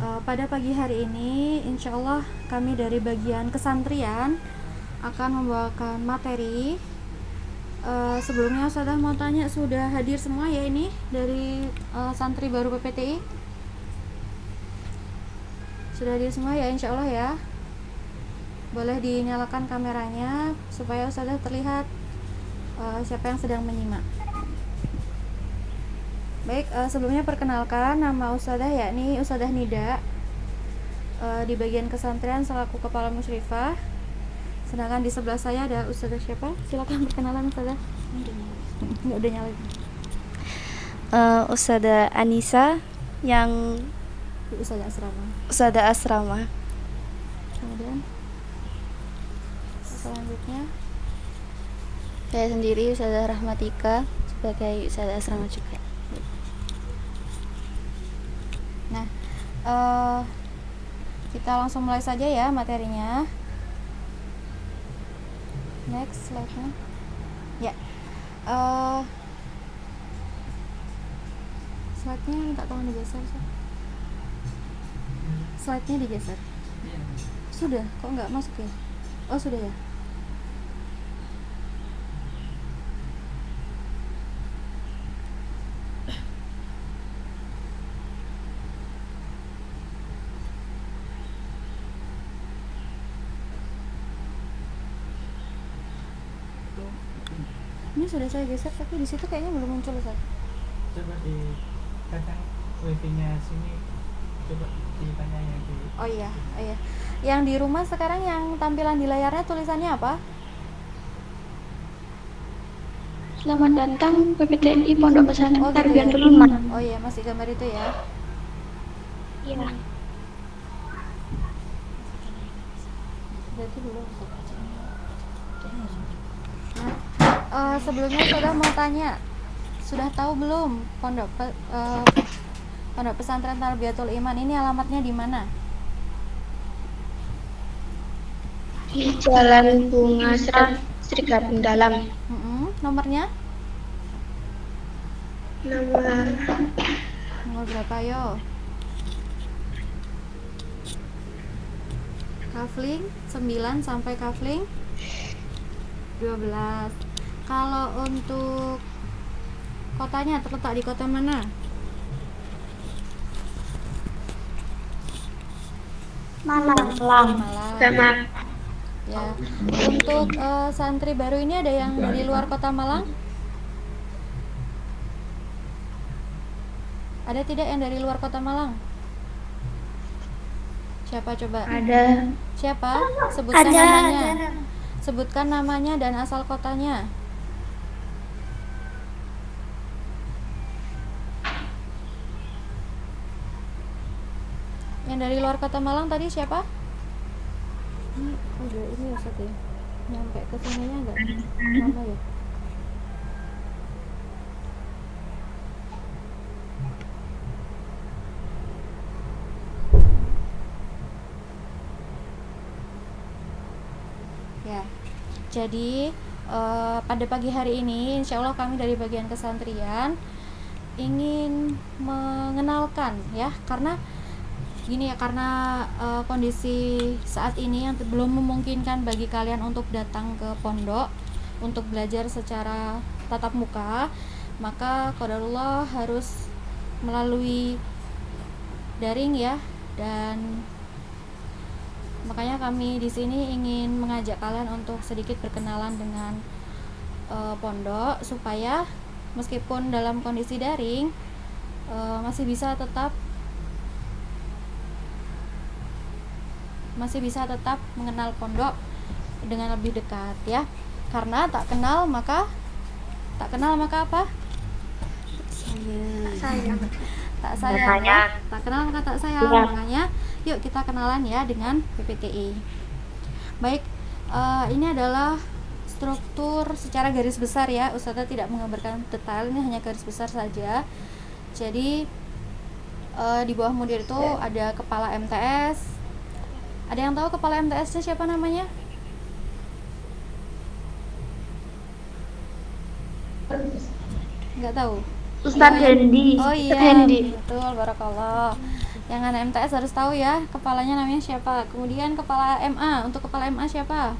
Pada pagi hari ini insya Allah kami dari bagian kesantrian akan membawakan materi. Sebelumnya Ustazah mau tanya, sudah hadir semua ya ini dari santri baru PPTI? Sudah hadir semua ya insya Allah ya. Boleh dinyalakan kameranya supaya Ustazah terlihat siapa yang sedang menyimak. Baik, sebelumnya perkenalkan, nama Ustazah yakni Ustazah Nida, di bagian kesantrian selaku kepala musyrifah. Sedangkan di sebelah saya ada Ustazah siapa? Silakan perkenalan Ustazah. Nggak udah nyala. Ustazah Anissa yang Ustazah Asrama. Ustazah Asrama. Kemudian selanjutnya Saya sendiri Ustazah Rahmatika sebagai Ustazah Asrama juga. Nah, kita langsung mulai saja ya materinya. Next slide-nya. Ya. Slide-nya minta tolong digeser. Slide-nya digeser. Sudah, kok nggak masuk ya? Oh, sudah ya. Ini sudah saya geser tapi di situ kayaknya belum muncul Ustaz. Coba di kadang wifi-nya sini, coba ditanya yang di. Oh iya. Yang di rumah sekarang yang tampilan di layarnya tulisannya apa? Selamat datang PPTI Pondok Pesantren gitu Tarbiyatul ya. Iman. Oh iya, masih gambar itu ya. Iya. Berarti belum. Nah, sebelumnya sudah mau tanya, sudah tahu belum pondok pesantren Tarbiyatul Iman ini alamatnya di mana? Di Jalan Bunga Sri Gading Dalam. Nomornya? Nomor berapa yo? Kafling 9 sampai kafling 12. Kalau untuk kotanya terletak di kota mana? Malang. Sama. Ya. Untuk santri baru ini ada yang dari luar kota Malang? Ada tidak yang dari luar kota Malang? Siapa coba? Ada. Siapa? Sebutkan namanya. Sebutkan namanya dan asal kotanya. Yang dari luar kota Malang tadi siapa? Ini ya Ustaz ya. Nyampe ke sininya enggak lama ya? Ya. Jadi pada pagi hari ini insya Allah kami dari bagian kesantrian ingin mengenalkan ya, karena gini ya, karena kondisi saat ini yang belum memungkinkan bagi kalian untuk datang ke pondok untuk belajar secara tatap muka, maka qadarullah harus melalui daring ya, dan makanya kami di sini ingin mengajak kalian untuk sedikit berkenalan dengan pondok supaya meskipun dalam kondisi daring masih bisa tetap mengenal pondok dengan lebih dekat ya. Karena tak kenal maka apa? Sayang. Tak sayang ya. Tak kenal maka tak sayang. Ya. Makanya yuk kita kenalan ya dengan PPTI. Baik, ini adalah struktur secara garis besar ya. Ustazah tidak menggambarkan detail, ini hanya garis besar saja. Jadi di bawah mudir itu ada kepala MTS. Ada yang tahu kepala MTS-nya siapa namanya? Nggak tahu? Ustadz Hendi. Oh iya, Hendi. betul, barakallah. Yang anak MTS harus tahu ya, kepalanya namanya siapa. Kemudian kepala MA, untuk kepala MA siapa?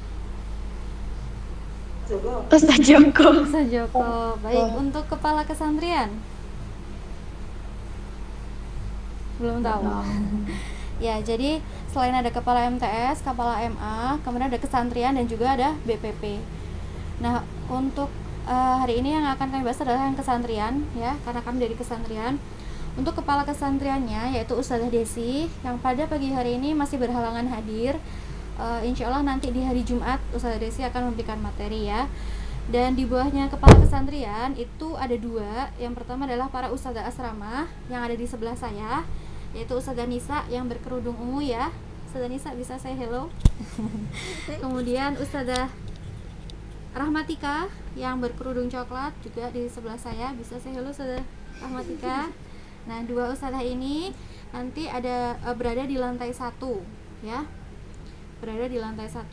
Ustaz Joko. Ustaz Joko. Baik, untuk kepala kesantrian? Belum tahu. Ya, jadi selain ada kepala MTS, kepala MA, kemudian ada kesantrian dan juga ada BPP. Nah, untuk hari ini yang akan kami bahas adalah yang kesantrian ya, karena kami dari kesantrian. Untuk kepala kesantriannya yaitu Ustazah Desi yang pada pagi hari ini masih berhalangan hadir. Insya Allah nanti di hari Jumat Ustazah Desi akan memberikan materi ya. Dan di bawahnya kepala kesantrian itu ada dua. Yang pertama adalah para ustazah asrama yang ada di sebelah saya, yaitu Ustazah Nisa yang berkerudung ungu ya. Ustazah Nisa bisa say hello. Kemudian Ustazah Rahmatika yang berkerudung coklat juga di sebelah saya, bisa say hello Ustazah Rahmatika. Nah, dua ustazah ini nanti ada berada di lantai 1 ya. Berada di lantai 1.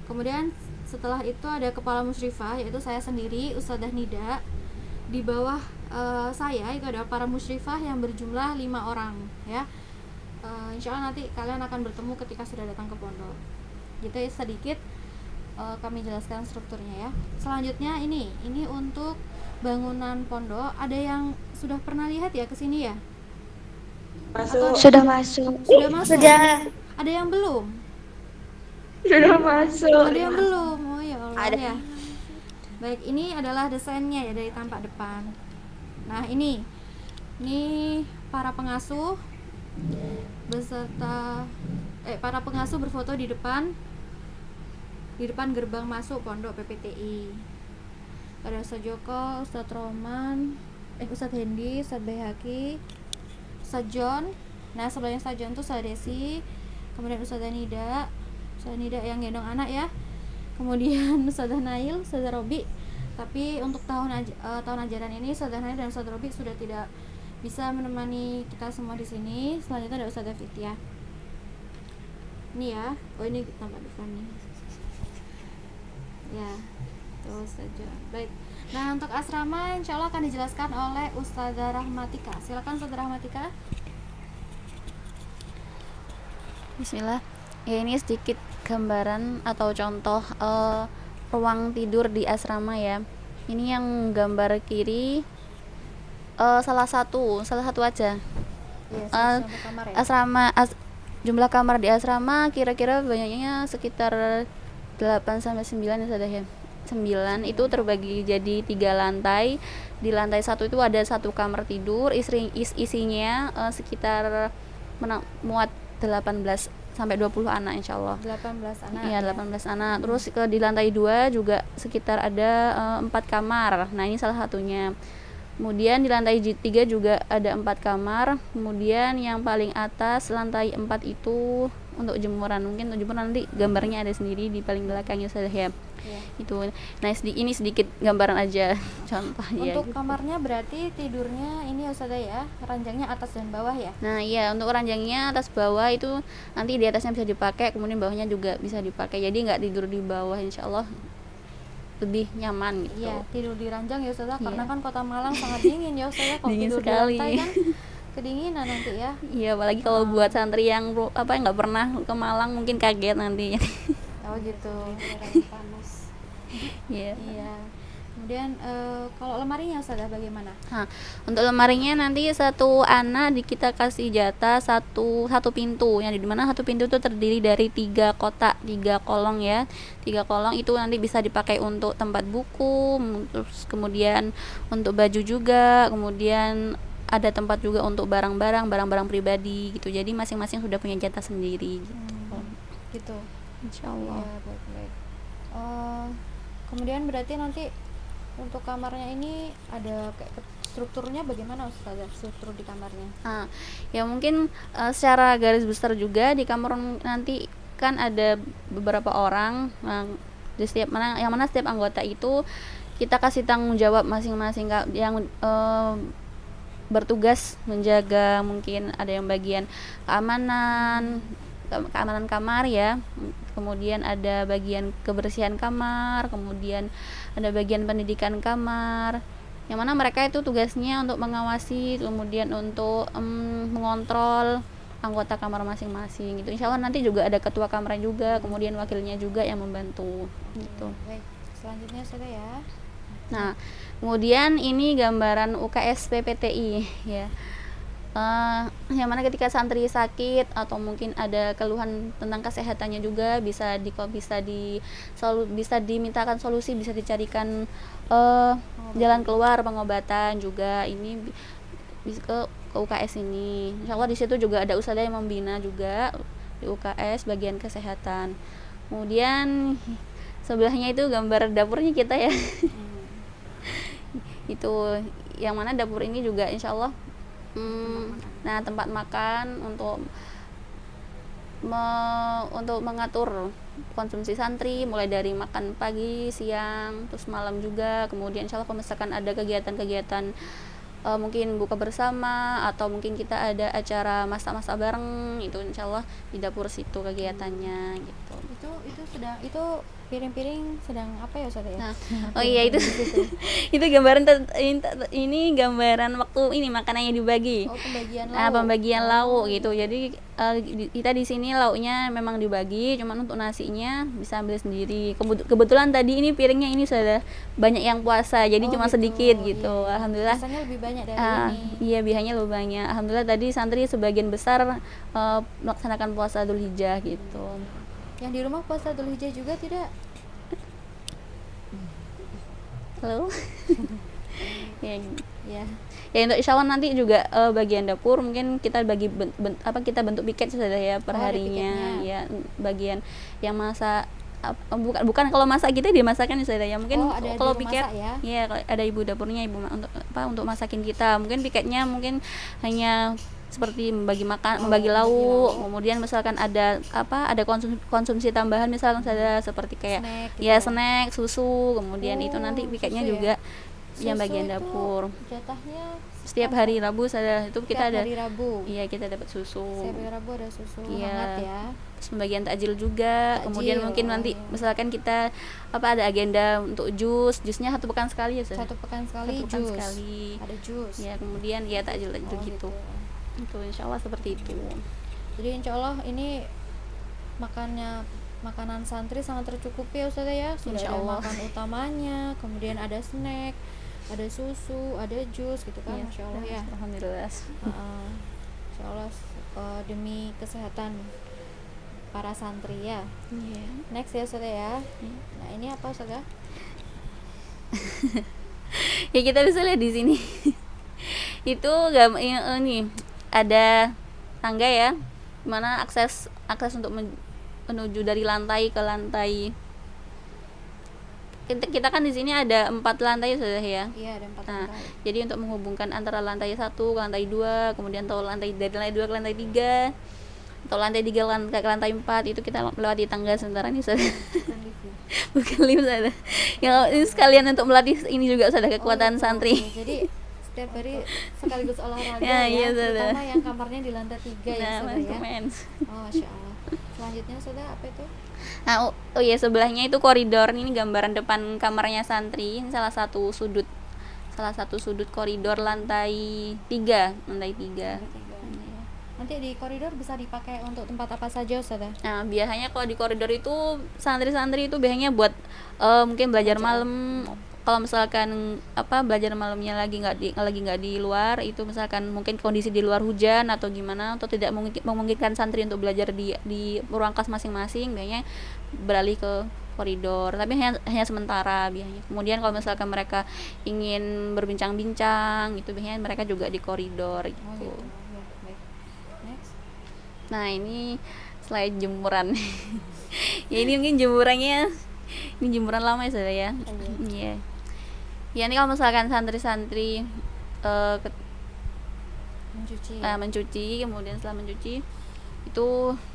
Kemudian setelah itu ada kepala musyrifah yaitu saya sendiri, Ustazah Nida. Di bawah saya itu ada para musyrifah yang berjumlah 5 orang ya. Insya Allah nanti kalian akan bertemu ketika sudah datang ke pondok. Gitu ya, sedikit kami jelaskan strukturnya ya. Selanjutnya ini untuk bangunan pondok. Ada yang sudah pernah lihat ya ke sini ya? Sudah masuk. Sudah masuk? Sudah. Ada yang belum? Sudah masuk. Ada yang belum? Oh ya Allah Ada. ya. Baik, ini adalah desainnya ya dari tampak depan. Nah, ini para pengasuh beserta para pengasuh berfoto di depan gerbang masuk pondok PPTI. Ada Ustaz Joko, Ustaz Roman, Ustaz Hendi, Ustaz Bayhaki, Ustaz John. Nah, sebelahnya Ustaz John tuh Ustaz Desi. Kemudian Ustazah Nida yang gendong anak ya. Kemudian Ustazah Nail, Ustazah Robi. Tapi untuk tahun ajaran ini Ustazah Nail dan Ustazah Robi sudah tidak bisa menemani kita semua di sini. Selanjutnya ada Ustazah Fitia. Ini ya. Oh, ini tampak depan nih. Ya. Terus saja. Baik. Nah, untuk asrama insya Allah akan dijelaskan oleh Ustazah Rahmatika. Silakan Ustazah Rahmatika. Bismillah. Ya, ini sedikit gambaran atau contoh ruang tidur di asrama ya. Ini yang gambar kiri salah satu aja. Iya, contoh kamar ya. Asrama jumlah kamar di asrama kira-kira banyaknya sekitar 8 sampai 9 ya sudah ya. 9 itu terbagi jadi 3 lantai. Di lantai 1 itu ada 1 kamar tidur, isinya sekitar muat 18 sampai 20 anak insyaallah. 18 anak. Iya, 18 anak. Terus di lantai 2 juga sekitar ada 4 kamar. Nah, ini salah satunya. Kemudian di lantai 3 juga ada 4 kamar. Kemudian yang paling atas lantai 4 itu untuk jemuran. Mungkin untuk jemuran nanti gambarnya ada sendiri di paling belakangnya saja ya. Iya. Itu. Nah, ini sedikit gambaran aja contohnya. Untuk gitu. kamarnya berarti tidurnya ini ya Ustazah ya, ranjangnya atas dan bawah ya. Nah, iya, untuk ranjangnya atas bawah itu nanti di atasnya bisa dipakai, kemudian bawahnya juga bisa dipakai. Jadi nggak tidur di bawah, insyaallah lebih nyaman gitu. Iya, tidur di ranjang ya Ustazah, Iya. karena kan Kota Malang sangat dingin ya Ustazah. Kalau Dingin tidur sekali. di lantai kan kedinginan nanti ya. Iya, apalagi kalau buat santri yang nggak pernah ke Malang mungkin kaget nanti. Oh gitu. Panas. Iya. Iya. Kemudian kalau lemarinya Ustazah bagaimana? Nah, untuk lemarinya nanti satu anak kita kasih jatah satu pintu, yang dimana satu pintu itu terdiri dari 3 kotak, 3 kolong ya. 3 kolong itu nanti bisa dipakai untuk tempat buku, terus kemudian untuk baju juga, kemudian ada tempat juga untuk barang-barang pribadi gitu. Jadi masing-masing sudah punya jatah sendiri gitu. Gitu. Insyaallah. Iya, baik-baik. Kemudian berarti nanti untuk kamarnya ini ada kayak strukturnya bagaimana Ustazah, struktur di kamarnya? Nah, ya mungkin secara garis besar juga di kamar nanti kan ada beberapa orang di yang mana setiap anggota itu kita kasih tanggung jawab masing-masing yang bertugas menjaga, mungkin ada yang bagian keamanan kamar ya, kemudian ada bagian kebersihan kamar, kemudian ada bagian pendidikan kamar, yang mana mereka itu tugasnya untuk mengawasi, kemudian untuk mengontrol anggota kamar masing-masing gitu. Insya Allah nanti juga ada ketua kamar juga, kemudian wakilnya juga yang membantu gitu. Baik, selanjutnya sudah ya. Nah, kemudian ini gambaran UKS PPTI ya. Yang mana ketika santri sakit atau mungkin ada keluhan tentang kesehatannya juga bisa dimintakan solusi, bisa dicarikan jalan keluar pengobatan juga. Ini bisa ke UKS ini. Insya Allah di situ juga ada ustadzah yang membina juga di UKS bagian kesehatan. Kemudian sebelahnya itu gambar dapurnya kita ya. Itu yang mana dapur ini juga insya Allah nah tempat makan untuk mengatur konsumsi santri mulai dari makan pagi, siang, terus malam juga. Kemudian insya Allah kalau misalkan ada kegiatan-kegiatan mungkin buka bersama atau mungkin kita ada acara masak-masak bareng, itu insya Allah di dapur situ kegiatannya gitu. Itu piring-piring sedang apa ya Ustaz ya? Nah, oh iya itu itu gambaran ini gambaran waktu ini makanannya dibagi. Oh, pembagian lauk. Pembagian lauk gitu. Jadi kita di sini lauknya memang dibagi, cuman untuk nasinya bisa ambil sendiri. Kebetulan tadi ini piringnya ini sudah banyak yang puasa, jadi cuma gitu. sedikit gitu. Iya. Alhamdulillah. Biasanya lebih banyak dari ini. Iya, biasanya lebih banyak. Alhamdulillah tadi santri sebagian besar melaksanakan puasa Dzulhijjah gitu. Yang di rumah puasa Dzulhijjah juga tidak? Halo. Ya. Ya. Untuk insya Allah nanti juga bagian dapur mungkin kita bagi kita bentuk piket sudah ya per harinya ya, bagian yang masak bukan kalau masak kita dimasakkan sudah ya, mungkin kalau piket ya ada ibu dapurnya untuk masakin kita. Mungkin piketnya mungkin hanya seperti membagi lauk, kemudian misalkan ada konsumsi tambahan misalkan ada seperti kayak snack, gitu. Snack, susu, kemudian itu nanti piketnya juga yang bagian dapur. Jatahnya setiap hari Rabu itu kita ada. Hari Rabu. Iya, kita dapat susu. Setiap hari Rabu ada susu hangat ya. Terus pembagian takjil juga. Kemudian mungkin nanti misalkan kita ada agenda untuk jusnya satu pekan sekali ya. Satu pekan sekali. Ada jus. Ya, kemudian ya takjil gitu. Itu insya Allah seperti itu. Jadi insya Allah ini makanan santri sangat tercukupi ya Ustazah ya. Sudah ada makan utamanya, kemudian ada snack, ada susu, ada jus gitu kan. Masya Allah ya. Alhamdulillah. Insya Allah demi kesehatan para santri ya. Next ya Ustazah ya. Nah ini apa Ustazah? Ya kita bisa lihat di sini. Itu ini ada tangga ya, mana akses untuk menuju dari lantai ke lantai. Kita kan di sini ada 4 lantai sudah ya. Iya, ada 4 lantai. Jadi untuk menghubungkan antara lantai 1 ke lantai 2, kemudian dari lantai 2 ke lantai 3, atau lantai 3 ke lantai 4, itu kita melewati tangga sementara ini sudah. Bukan lift sudah. Ya ini sekalian untuk melatih ini juga sudah kekuatan santri. Jadi setiap hari sekaligus olahraga ya, terutama yang kamarnya di lantai 3 ya Saudara ya. Oh, Masya Allah. Selanjutnya Saudara apa itu? Nah, iya sebelahnya itu koridor. Ini gambaran depan kamarnya santri. Ini salah satu sudut koridor lantai 3. Nanti di koridor bisa dipakai untuk tempat apa saja Saudara? Nah, biasanya kalau di koridor itu santri-santri itu biasanya buat mungkin belajar malam. Kalau misalkan belajar malamnya lagi nggak di luar, itu misalkan mungkin kondisi di luar hujan atau gimana, atau tidak memungkinkan santri untuk belajar di ruang kelas masing-masing, biasanya beralih ke koridor, tapi hanya sementara biasanya. Kemudian kalau misalkan mereka ingin berbincang-bincang itu biasanya mereka juga di koridor gitu. Baik. Next. Nah ini slide jemuran. Ya ini mungkin jemurannya, ini jemuran lama ya Saudara ya. Iya. Ya ini kalau misalkan santri-santri mencuci, kemudian setelah mencuci itu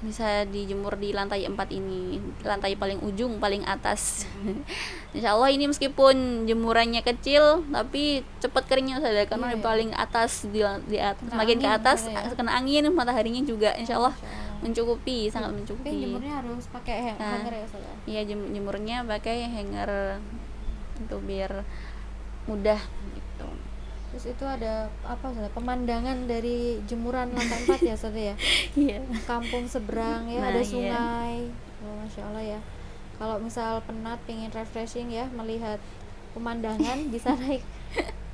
bisa dijemur di lantai 4 ini, lantai paling ujung paling atas. Insya Allah ini meskipun jemurannya kecil tapi cepat keringnya Saudara, karena di paling atas di atas semakin ke atas kena angin, mataharinya juga insya Allah mencukupi, sangat mencukupi. Tapi jemurnya harus pakai hanger ya Saudara? Iya, jemurnya pakai hanger untuk biar mudah gitu. Terus itu ada apa Ustazah? Pemandangan dari jemuran lantai 4 ya Ustazah ya. Iya. Kampung seberang ya, Nah, ada iya. sungai. Oh, Masya Allah ya. Kalau misal penat pengen refreshing ya melihat pemandangan bisa naik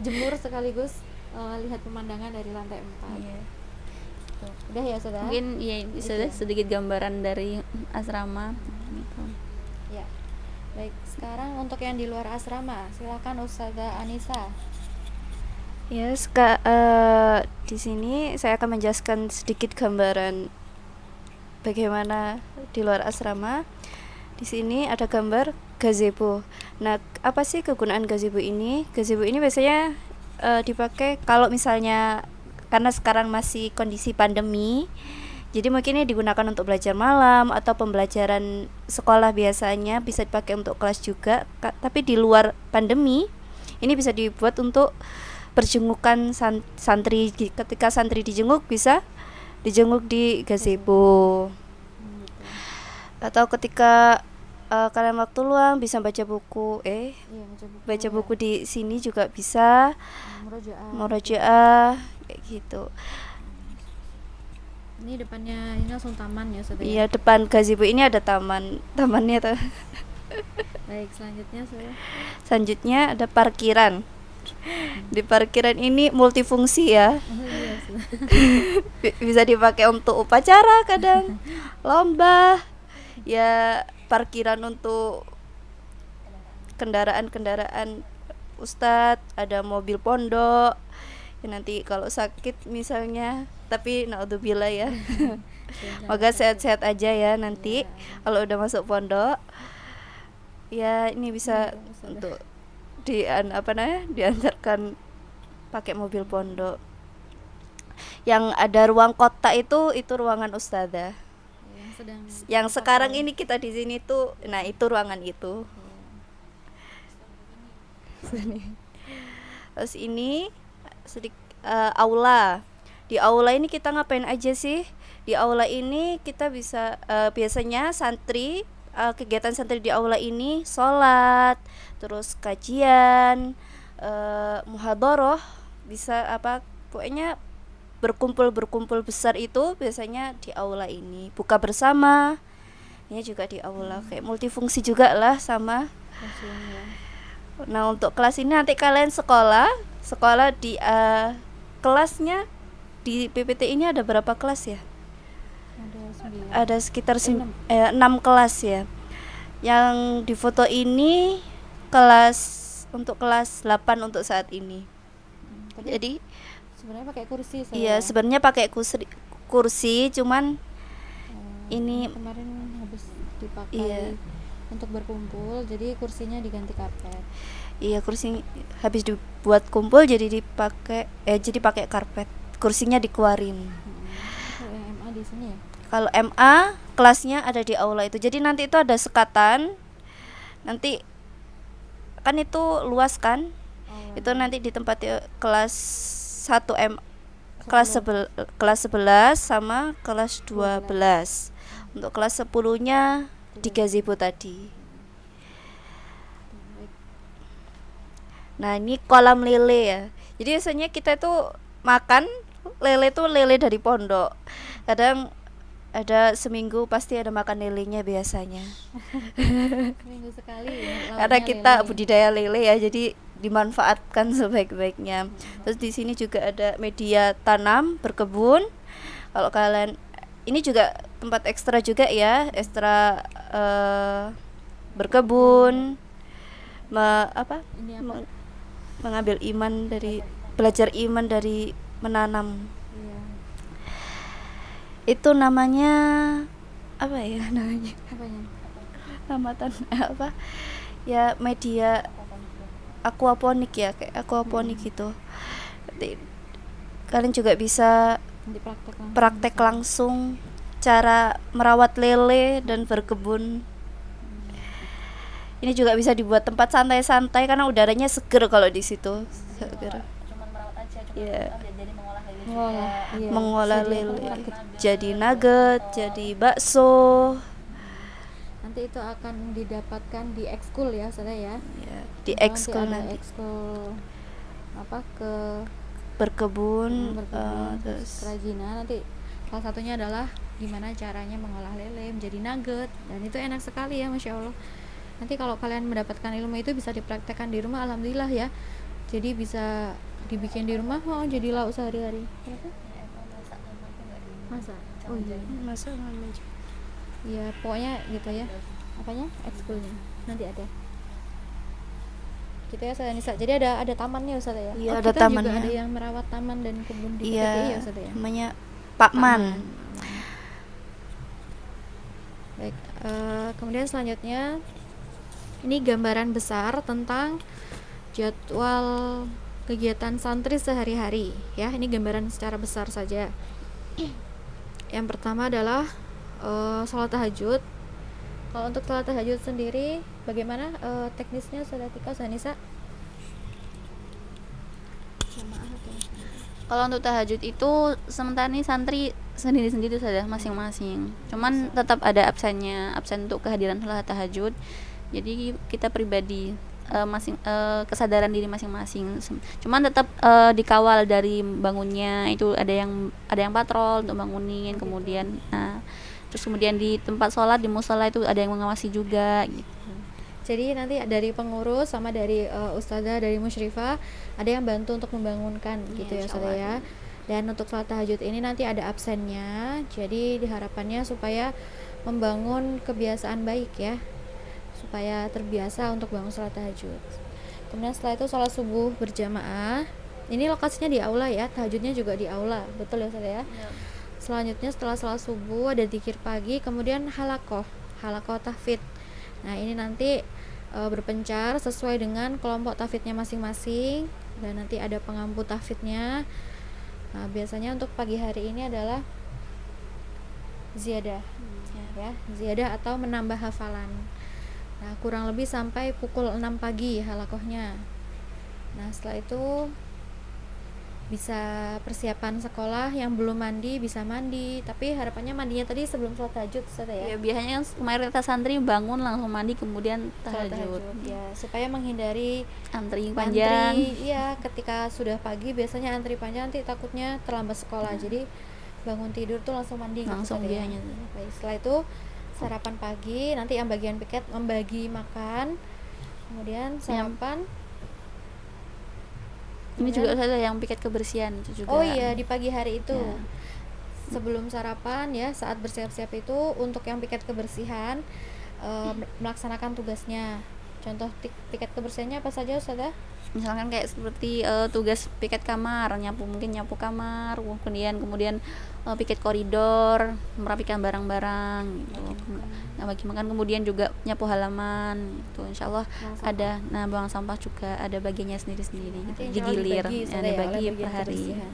jemur sekaligus lihat pemandangan dari lantai 4. Iya. Tuh. Udah ya Ustazah? Mungkin ya bisa Itu ya. sedikit gambaran dari asrama gitu. Ya. Baik, sekarang untuk yang di luar asrama, silakan Ustazah Anissa. Ya, di sini saya akan menjelaskan sedikit gambaran bagaimana di luar asrama. Di sini ada gambar gazebo. Nah, apa sih kegunaan gazebo ini? Gazebo ini biasanya dipakai kalau misalnya karena sekarang masih kondisi pandemi. Jadi mungkin ini digunakan untuk belajar malam atau pembelajaran sekolah biasanya bisa dipakai untuk kelas juga. Tapi di luar pandemi ini bisa dibuat untuk perjengukan santri. Ketika santri dijenguk bisa dijenguk di gazebo. Atau ketika kalian waktu luang bisa baca buku Iya, baca buku di sini juga bisa murojaah. murojaah kayak gitu. Ini depannya ini langsung taman ya Ustazah. Iya, depan gazebo ini ada tamannya tuh. Baik, selanjutnya saya. Selanjutnya ada parkiran. Di parkiran ini multifungsi ya. Iya, Ustazah. Bisa dipakai untuk upacara kadang, lomba. Ya, parkiran untuk kendaraan-kendaraan ustadz, ada mobil pondok. Ya, nanti kalau sakit misalnya, tapi naudzubillah ya. Moga sehat-sehat aja ya nanti kalau udah masuk pondok. Ya, ini bisa untuk diantarkan pakai mobil pondok. Yang ada ruang kotak itu ruangan ustadzah. Yang sekarang ini kita di sini tuh, nah itu ruangan itu. Terus ini aula. Di aula ini kita ngapain aja sih? Di aula ini kita bisa biasanya santri kegiatan santri di aula ini sholat, terus kajian, muhadharah, bisa pokoknya berkumpul besar itu biasanya di aula ini. Buka bersama ini juga di aula, kayak multifungsi juga lah sama. Nah, untuk kelas ini nanti kalian sekolah di kelasnya di PPT ini ada berapa kelas ya? Ada sekitar 6 kelas ya. Yang di foto ini untuk kelas 8 untuk saat ini. Jadi sebenarnya pakai kursi saya. Iya, sebenarnya pakai kursi cuman ini kemarin habis dipakai iya. Untuk berkumpul, jadi kursinya diganti karpet. Iya, kursi habis dibuat kumpul jadi pakai karpet. Kursinya dikeluarin. Kalau yang MA di sini ya? Kalau MA kelasnya ada di aula itu. Jadi nanti itu ada sekatan. Nanti kan itu luas kan? Itu nanti ditempati kelas 1 kelas 11 sama kelas 12. Untuk kelas 10-nya di gazebo tadi. Nah, ini kolam lele ya. Jadi biasanya kita itu makan lele dari pondok. Kadang ada seminggu pasti ada makan lelenya biasanya. Seminggu sekali. Karena kita budidaya lele ya, jadi dimanfaatkan sebaik-baiknya. Terus di sini juga ada media tanam berkebun. Kalau kalian ini juga tempat ekstra juga ya, berkebun, mengambil iman dari belajar iman dari menanam. Iya. Itu namanya apa ya namanya? Apanya? Namatan ya, media aquaponik ya, kayak aquaponik gitu. Kalian juga bisa praktek langsung cara merawat lele dan berkebun. Ini juga bisa dibuat tempat santai-santai karena udaranya seger kalau di situ. Seger. Cuman merawat aja, jadi mengolah lele Iya. Mengolah lele jadi nugget, jadi bakso. Nanti itu akan didapatkan di ekskul ya, Saudara ya. Ya, di ekskul nanti. Ekskul apa ke berkebun, berkebun, terus terus kerajinan. Nanti salah satunya adalah gimana caranya mengolah lele menjadi nugget, dan itu enak sekali ya, masya Allah. Nanti kalau kalian mendapatkan ilmu itu bisa dipraktekkan di rumah, alhamdulillah ya. Jadi bisa dibikin di rumah, oh jadi lauk sehari-hari. Kenapa? Masa? Oh iya. masa namanya. Ya pokoknya gitu ya. Apanya? Ekskulnya. Nanti ada. Gitu ya Ustazah Nisa. Jadi ada tamannya Ustazah ya. Iya, Oh, ada kita juga tamannya. ada yang merawat taman dan kebun di PTPI Iya, ya Ustazah ya. namanya Pak Man. Baik, kemudian selanjutnya ini gambaran besar tentang jadwal kegiatan santri sehari-hari ya. Ini gambaran secara besar saja. Yang pertama adalah sholat tahajud. Kalau untuk sholat tahajud sendiri bagaimana teknisnya Ustazah Tika, Ustazah Nisa? Kalau untuk tahajud itu sementara ini santri sendiri-sendiri saja masing-masing. Cuman tetap ada absen untuk kehadiran sholat tahajud. Jadi kita pribadi kesadaran diri masing-masing. Cuman tetap dikawal dari bangunnya, itu ada yang patrol untuk bangunin, kemudian terus kemudian di tempat sholat di mushola itu ada yang mengawasi juga gitu. Jadi nanti dari pengurus sama dari ustazah, dari musyrifah ada yang bantu untuk membangunkan gitu ya Ustazah ya. Dan untuk sholat tahajud ini nanti ada absennya. Jadi diharapkannya supaya membangun kebiasaan baik ya, supaya terbiasa untuk bangun sholat tahajud. Kemudian setelah itu sholat subuh berjamaah. Ini lokasinya di aula ya, tahajudnya juga di aula, betul ya Ustazah ya. Selanjutnya setelah sholat subuh ada zikir pagi, kemudian halakoh tahfidz. Nah ini nanti berpencar sesuai dengan kelompok tahfidznya masing-masing, dan nanti ada pengampu tahfidznya. Nah biasanya untuk pagi hari ini adalah ziyadah ya, ziyadah atau menambah hafalan. Nah kurang lebih sampai pukul 6 pagi halakohnya. Nah setelah itu bisa persiapan sekolah, yang belum mandi bisa mandi, tapi harapannya mandinya tadi sebelum sholat tahajud Ustazah ya. Ya biasanya kan mayoritas santri bangun langsung mandi kemudian Sholat tahajud. ya, supaya menghindari Antri panjang. ya, ketika sudah pagi biasanya antri panjang, nanti takutnya terlambat sekolah. Jadi bangun tidur tuh langsung mandi Langsung gitu dia ya. hanya. Baik, setelah itu sarapan pagi, nanti yang bagian piket membagi makan, kemudian sarapan. Ini juga ada yang piket kebersihan itu juga. Oh iya, di pagi hari itu Ya. sebelum sarapan ya, saat bersiap-siap itu untuk yang piket kebersihan melaksanakan tugasnya. Contoh piket kebersihannya apa saja Ustazah? Misalkan kayak seperti tugas piket kamar, mungkin nyapu kamar, kemudian piket koridor, merapikan barang-barang gitu. Nah, bagi makan, kemudian juga nyapu halaman gitu. Insyaallah ada buang sampah juga ada bagiannya sendiri-sendiri gitu. Nanti insya Allah Digilir, dibagi, ya, Ustazah ya, dibagi oleh per bagian hari. kebersihan.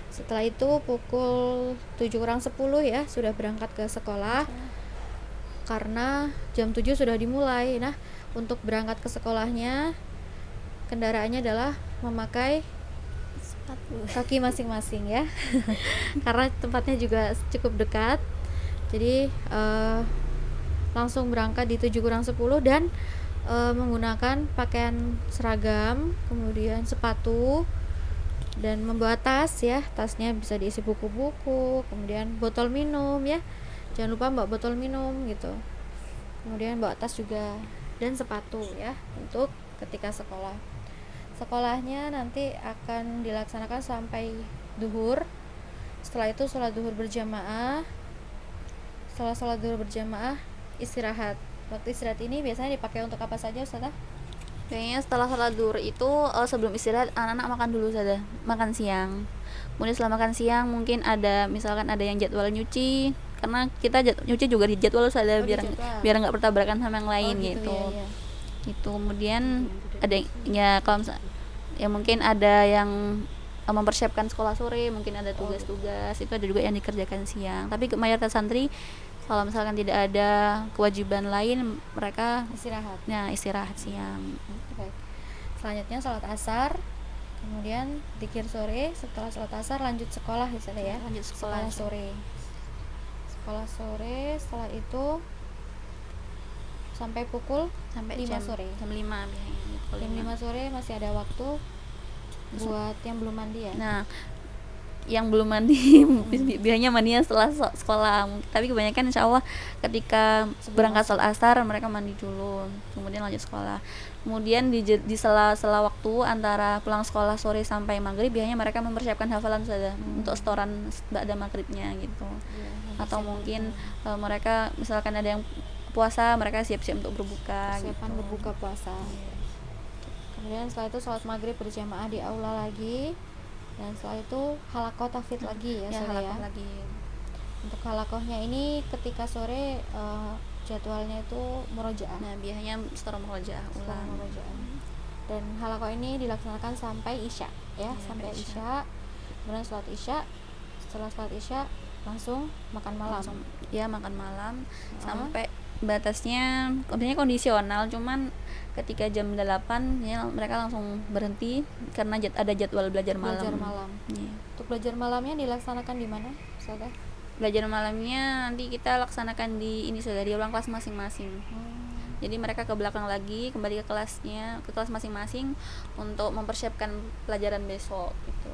Setelah itu pukul 7 kurang 10 ya sudah berangkat ke sekolah, karena jam 7 sudah dimulai. Nah untuk berangkat ke sekolahnya kendaraannya adalah memakai kaki masing-masing ya karena tempatnya juga cukup dekat. Jadi langsung berangkat di 7 kurang 10 dan menggunakan pakaian seragam, kemudian sepatu, dan membawa tas ya. Tasnya bisa diisi buku-buku, kemudian botol minum ya, jangan lupa bawa botol minum gitu, kemudian bawa tas juga dan sepatu ya untuk ketika sekolah. Sekolahnya nanti akan dilaksanakan sampai duhur. Setelah itu sholat duhur berjamaah. Setelah sholat duhur berjamaah istirahat. Waktu istirahat ini biasanya dipakai untuk apa saja Ustazah? Kayaknya setelah sholat duhur itu sebelum istirahat anak-anak makan dulu saja, makan siang. Kemudian setelah makan siang mungkin misalkan ada yang jadwal nyuci, karena kita nyuci juga di jadwal saja biar nggak bertabrakan sama yang lain gitu. Ya. Gitu. Kemudian ada ya kalau ya mungkin ada yang mempersiapkan sekolah sore, mungkin ada tugas-tugas, itu ada juga yang dikerjakan siang. Tapi mayoritas santri kalau misalkan tidak ada kewajiban lain, mereka istirahat siang. Baik. Selanjutnya sholat asar, kemudian zikir sore. Setelah sholat asar lanjut sekolah ya. Lanjut sekolah sore. Sekolah sore, setelah itu sampai pukul 5 sore. Jam 5 biasanya. Jam 5 sore masih ada waktu buat yang belum mandi ya. Nah, yang belum mandi biasanya mandinya setelah sekolah, tapi kebanyakan insya Allah ketika berangkat sholat asar mereka mandi dulu kemudian lanjut sekolah. Kemudian di sela-sela waktu antara pulang sekolah sore sampai maghrib biasanya mereka mempersiapkan hafalan saja untuk setoran ba'da maghribnya gitu. Iya, Atau mungkin mereka misalkan ada yang puasa, mereka siap-siap untuk berbuka persiapan gitu. berbuka puasa. Kemudian setelah itu sholat maghrib berjamaah di aula lagi, dan setelah itu halakoh tahfidz lagi ya, Ya, sore halakoh ya. lagi. Untuk halakohnya ini ketika sore jadwalnya itu murojaah. Nah, biasanya setoran murojaah Setelah ulang. murojaah. Dan halakoh ini dilaksanakan sampai isya ya, sampai isya. Kemudian sholat isya, setelah sholat isya langsung makan malam. Langsung ya makan malam sampai batasnya sebenarnya kondisional, cuman ketika jam 8 ya mereka langsung berhenti karena ada jadwal belajar malam. Belajar malam. Iya. Untuk belajar malamnya dilaksanakan di mana, Ustazah? Belajar malamnya nanti kita laksanakan di ini sudah di ruang kelas masing-masing. Jadi mereka ke belakang lagi, kembali ke kelas masing-masing untuk mempersiapkan pelajaran besok gitu.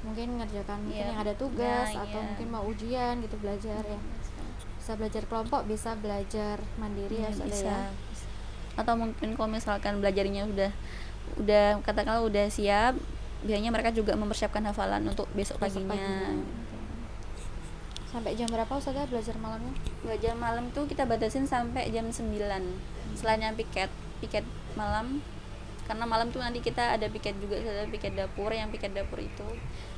Mungkin mengerjakan mungkin Iya. yang ada tugas Nah, atau iya. mungkin mau ujian gitu belajar ya. Bisa belajar kelompok, bisa belajar mandiri ya, Iya, Ustazah ya. Atau mungkin kalau misalkan belajarnya udah katakanlah udah siap, biasanya mereka juga mempersiapkan hafalan untuk besok Besok paginya. Sampai jam berapa Ustazah belajar malamnya? Belajar malam tuh kita batasin sampai jam 9. Selainnya piket malam, karena malam tuh nanti kita ada piket juga, ada piket dapur. Yang piket dapur itu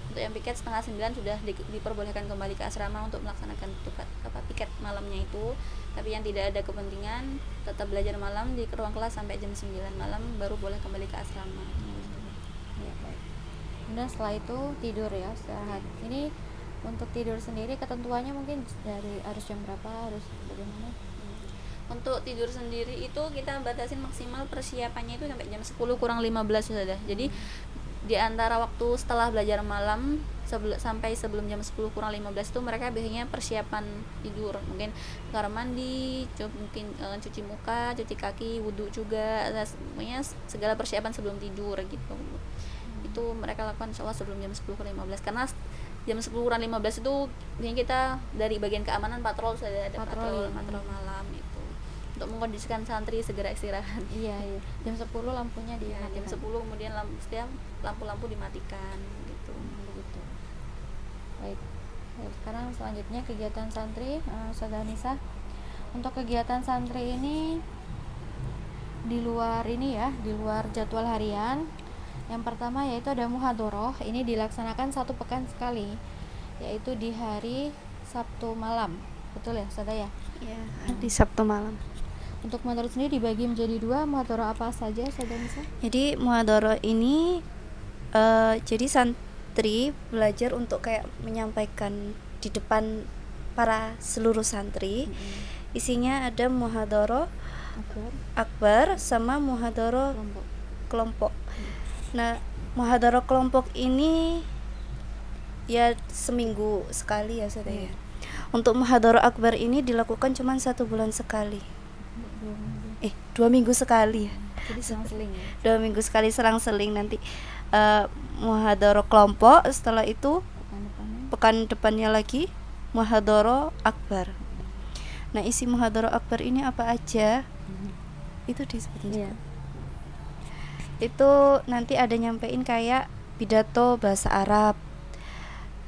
untuk yang piket setengah 9 sudah diperbolehkan kembali ke asrama untuk melaksanakan piket malamnya itu. Tapi yang tidak ada kepentingan tetap belajar malam di ruang kelas sampai jam 9 malam baru boleh kembali ke asrama. Ya, baik. Kemudian setelah itu tidur ya, istirahat. Ini untuk tidur sendiri ketentuannya mungkin dari harus jam berapa, harus bagaimana? Untuk tidur sendiri itu kita batasin maksimal persiapannya itu sampai jam 10 kurang 15 sudah. Jadi di antara waktu setelah belajar malam sampai sebelum jam 10 kurang 15 itu mereka biasanya persiapan tidur, mungkin kamar mandi, mungkin cuci muka, cuci kaki, wudhu juga, semuanya segala persiapan sebelum tidur gitu. Itu mereka lakukan insyaallah sebelum jam 10 kurang 15, karena jam 10 kurang 15 itu biasanya kita dari bagian keamanan patrol, sudah ada patrol malam itu untuk mengkondisikan santri segera istirahat. Iya. Jam 10 lampunya Ya, jam dimatikan. 10 kemudian setiap lampu-lampu dimatikan gitu. Begitu. Baik. Sekarang selanjutnya kegiatan santri, Ustazah Nisa. Untuk kegiatan santri ini di luar jadwal harian. Yang pertama yaitu ada muhadharah. Ini dilaksanakan 1 pekan sekali, yaitu di hari Sabtu malam. Betul ya, Ustazah ya? Ya, di Sabtu malam. Untuk muhadharah sendiri dibagi menjadi 2. Muhadharah apa saja, Ustazah Nisa? Jadi muhadharah ini jadi santri belajar untuk kayak menyampaikan di depan para seluruh santri. Isinya ada muhadharah akbar sama muhadharah kelompok. Nah, muhadharah kelompok ini ya seminggu sekali ya Ustazah ya. Untuk muhadharah akbar ini dilakukan cuma 1 bulan sekali. 2 minggu sekali ya. Jadi selang-seling ya. 2 minggu sekali selang-seling. Nanti muhadharah kelompok, setelah itu pekan depannya lagi muhadharah akbar. Nah, isi muhadharah akbar ini apa aja? Itu disebutin. Iya. Itu nanti ada nyampein kayak pidato bahasa Arab,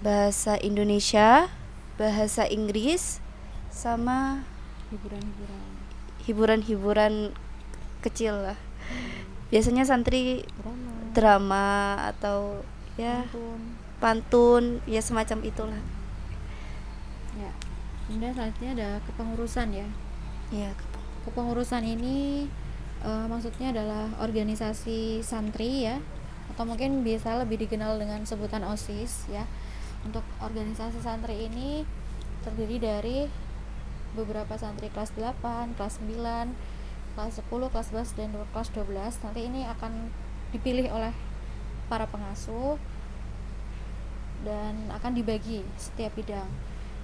bahasa Indonesia, bahasa Inggris, sama hiburan-hiburan kecil lah. Biasanya santri drama atau ya pantun ya semacam itulah. Ya. Kemudian selanjutnya ada kepengurusan ya. Ya, Kepengurusan ini maksudnya adalah organisasi santri ya, atau mungkin biasa lebih dikenal dengan sebutan OSIS ya. Untuk organisasi santri ini terdiri dari beberapa santri kelas 8, kelas 9, kelas 10, kelas 11 dan kelas 12. Nanti ini akan dipilih oleh para pengasuh dan akan dibagi setiap bidang,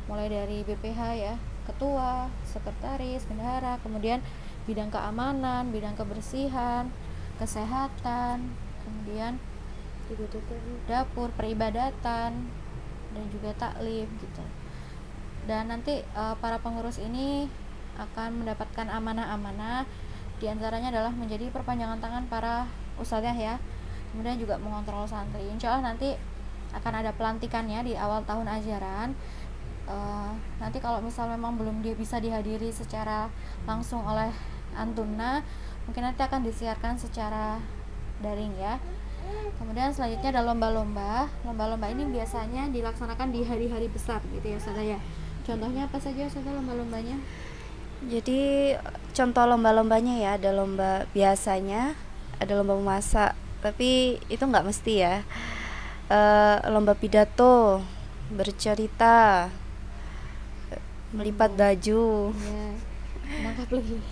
mulai dari BPH ya, ketua, sekretaris, bendahara, kemudian bidang keamanan, bidang kebersihan, kesehatan, kemudian dapur, peribadatan, dan juga taklim gitu. Dan nanti para pengurus ini akan mendapatkan amanah-amanah, diantaranya adalah menjadi perpanjangan tangan para ustadzah ya, kemudian juga mengontrol santri. Insya Allah nanti akan ada pelantikannya di awal tahun ajaran. Nanti kalau misal memang belum bisa dihadiri secara langsung oleh Antuna, mungkin nanti akan disiarkan secara daring ya. Kemudian selanjutnya ada lomba-lomba. Lomba-lomba ini biasanya dilaksanakan di hari-hari besar gitu ya Ustazah ya. Contohnya apa saja Ustazah lomba-lombanya? Jadi contoh lomba-lombanya ya, ada lomba biasanya, ada lomba memasak, tapi itu nggak mesti ya. Lomba pidato, bercerita, melipat baju, Ya, menangkap lele.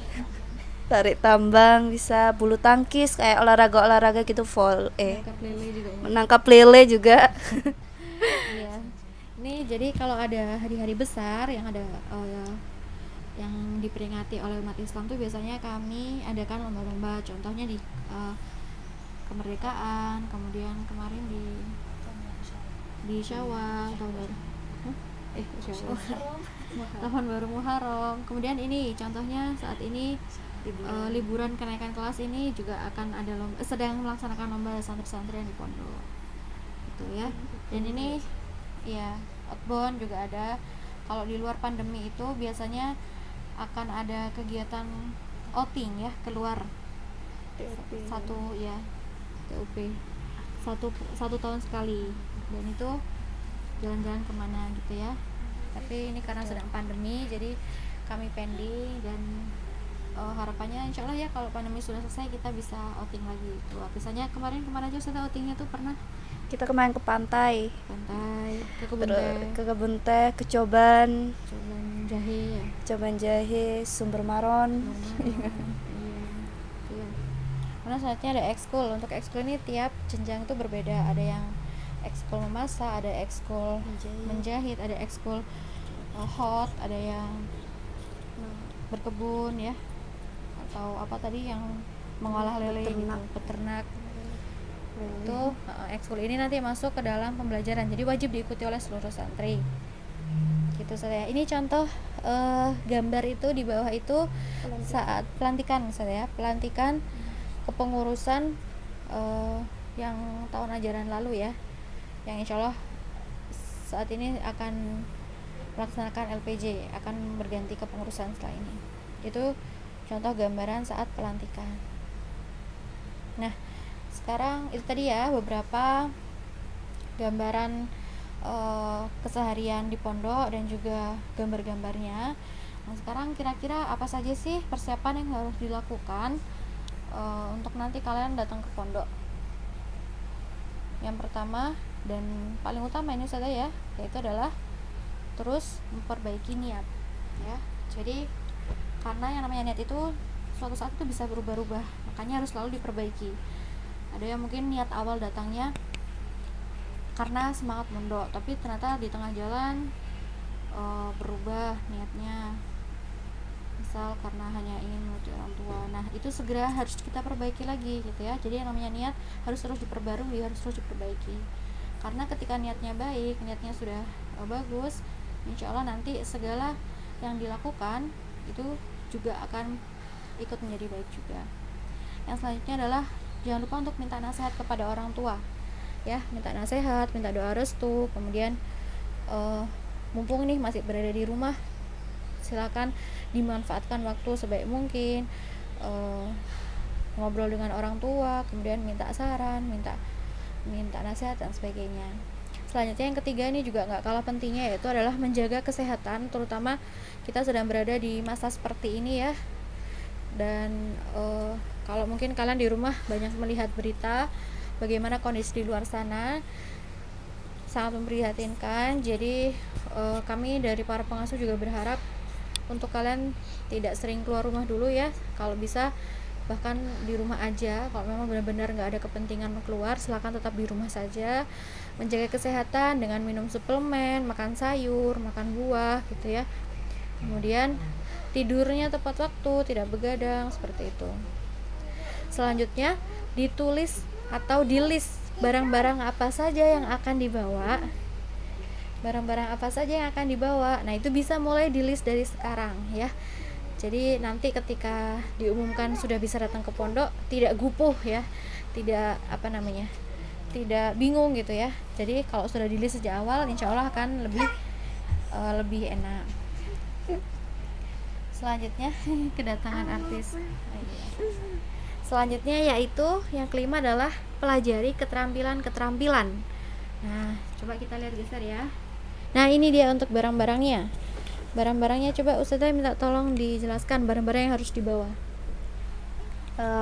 tarik tambang, bisa bulu tangkis kayak olahraga gitu, Menangkap lele juga ya. menangkap lele juga. Iya. Ini jadi kalau ada hari-hari besar yang ada yang diperingati oleh umat Islam tuh biasanya kami adakan lomba-lomba. Contohnya di kemerdekaan, kemudian kemarin di Syawal tahun baru. Syawal. Tahun baru Muharram. Kemudian ini contohnya saat ini liburan kenaikan kelas ini juga akan ada sedang melaksanakan lomba santri-santri yang di pondok. Gitu ya. Dan ini ya outbound juga ada. Kalau di luar pandemi itu biasanya akan ada kegiatan outing ya, keluar satu ya TUP satu tahun sekali, dan itu jalan-jalan kemana gitu ya. Tapi ini karena sedang pandemi jadi kami pending, dan harapannya insya Allah ya kalau pandemi sudah selesai kita bisa outing lagi keluar. Misalnya kemarin aja sudah outingnya tuh pernah Kita kemarin ke pantai, ke kebun teh, ke kebun teh, ke Coban jahe ya. Coban Jahe, Sumber Maron. Iya. Karena saatnya ada ekskul. Untuk ekskul ini tiap jenjang itu berbeda. Ada yang ekskul memasak, ada ekskul menjahit, ada ekskul hot, ada yang berkebun ya, atau apa tadi yang mengolah lele gitu, peternak. Itu ekskul ini nanti masuk ke dalam pembelajaran. Jadi wajib diikuti oleh seluruh santri. Gitu saya. Ini contoh gambar itu di bawah itu saat pelantikan misalnya, pelantikan kepengurusan yang tahun ajaran lalu ya, yang insya Allah saat ini akan melaksanakan LPJ, akan berganti kepengurusan setelah ini. Itu contoh gambaran saat pelantikan. Nah, sekarang itu tadi ya beberapa gambaran keseharian di pondok dan juga gambar-gambarnya. Nah, sekarang kira-kira apa saja sih persiapan yang harus dilakukan untuk nanti kalian datang ke pondok? Yang pertama dan paling utama ini saja ya, yaitu adalah terus memperbaiki niat ya. Jadi karena yang namanya niat itu suatu saat itu bisa berubah-ubah, makanya harus selalu diperbaiki. Ada yang mungkin niat awal datangnya karena semangat mondok, tapi ternyata di tengah jalan berubah niatnya, misal karena hanya ingin menuruti orang tua. Nah, itu segera harus kita perbaiki lagi gitu ya. Jadi yang namanya niat harus terus diperbarui, harus terus diperbaiki. Karena ketika niatnya baik, niatnya sudah bagus, insya Allah nanti segala yang dilakukan itu juga akan ikut menjadi baik juga. Yang selanjutnya adalah jangan lupa untuk minta nasihat kepada orang tua ya, minta nasihat, minta doa restu. Kemudian mumpung nih masih berada di rumah, silakan dimanfaatkan waktu sebaik mungkin, ngobrol dengan orang tua, kemudian minta saran, minta nasihat dan sebagainya. Selanjutnya yang ketiga ini juga nggak kalah pentingnya, yaitu adalah menjaga kesehatan, terutama kita sedang berada di masa seperti ini ya. Dan kalau mungkin kalian di rumah banyak melihat berita bagaimana kondisi di luar sana, sangat memprihatinkan. Jadi kami dari para pengasuh juga berharap untuk kalian tidak sering keluar rumah dulu ya, kalau bisa bahkan di rumah aja. Kalau memang benar-benar nggak ada kepentingan keluar, silakan tetap di rumah saja, menjaga kesehatan dengan minum suplemen, makan sayur, makan buah gitu ya. Kemudian tidurnya tepat waktu, tidak begadang seperti itu. Selanjutnya ditulis atau di list barang-barang apa saja yang akan dibawa. Barang-barang apa saja yang akan dibawa. Nah, itu bisa mulai di list dari sekarang ya. Jadi nanti ketika diumumkan sudah bisa datang ke pondok, tidak gupuh ya. Tidak tidak bingung gitu ya. Jadi kalau sudah di list sejak awal, insya Allah akan lebih enak. Selanjutnya kedatangan artis. Selanjutnya yaitu yang kelima adalah pelajari keterampilan. Nah, coba kita lihat geser ya. Nah, ini dia untuk barang-barangnya. Barang-barangnya coba Ustazah minta tolong dijelaskan barang-barang yang harus dibawa.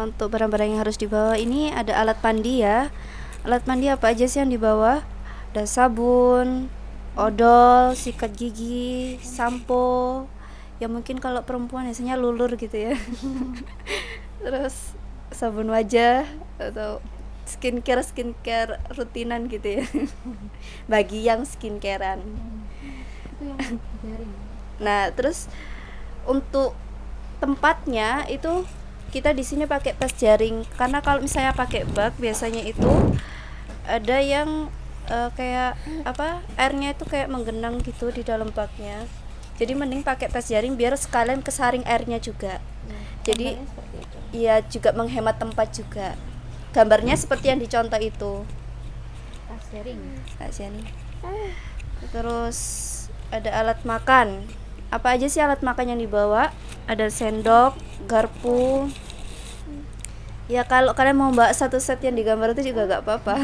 Untuk barang-barang yang harus dibawa ini ada alat mandi ya. Alat mandi apa aja sih yang dibawa? Ada sabun, odol, sikat gigi, sampo. Ya mungkin kalau perempuan biasanya lulur gitu ya. Terus sabun wajah atau skincare rutinan gitu ya. Bagi yang skincarean. Itu yang jaring. Nah, terus untuk tempatnya itu kita di sini pakai tas jaring karena kalau misalnya pakai bak biasanya itu ada yang kayak airnya itu kayak menggenang gitu di dalam baknya. Jadi mending pakai tas jaring biar sekalian kesaring airnya juga. Jadi iya juga menghemat tempat juga. Gambarnya seperti yang dicontoh itu. Tas jaring. Terus ada alat makan. Apa aja sih alat makan yang dibawa? Ada sendok, garpu. Ya kalau kalian mau bawa satu set yang digambar itu juga gak apa-apa.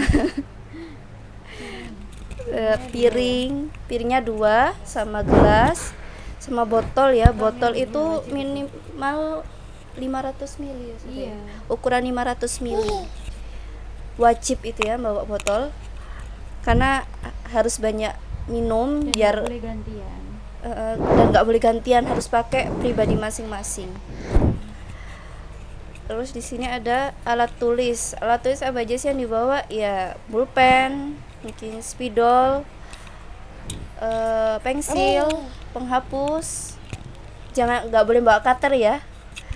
Piringnya 2 sama gelas sama botol ya. Botol itu minimal 500 ml ya, Iya. ukuran 500 ml. Wajib itu ya bawa botol karena harus banyak minum Dan biar nggak boleh gantian. dan nggak boleh gantian, harus pakai pribadi masing-masing. Terus di sini ada alat tulis. Alat tulis apa aja sih yang dibawa? Ya pulpen, mungkin spidol, pensil, penghapus. Nggak boleh bawa cutter ya.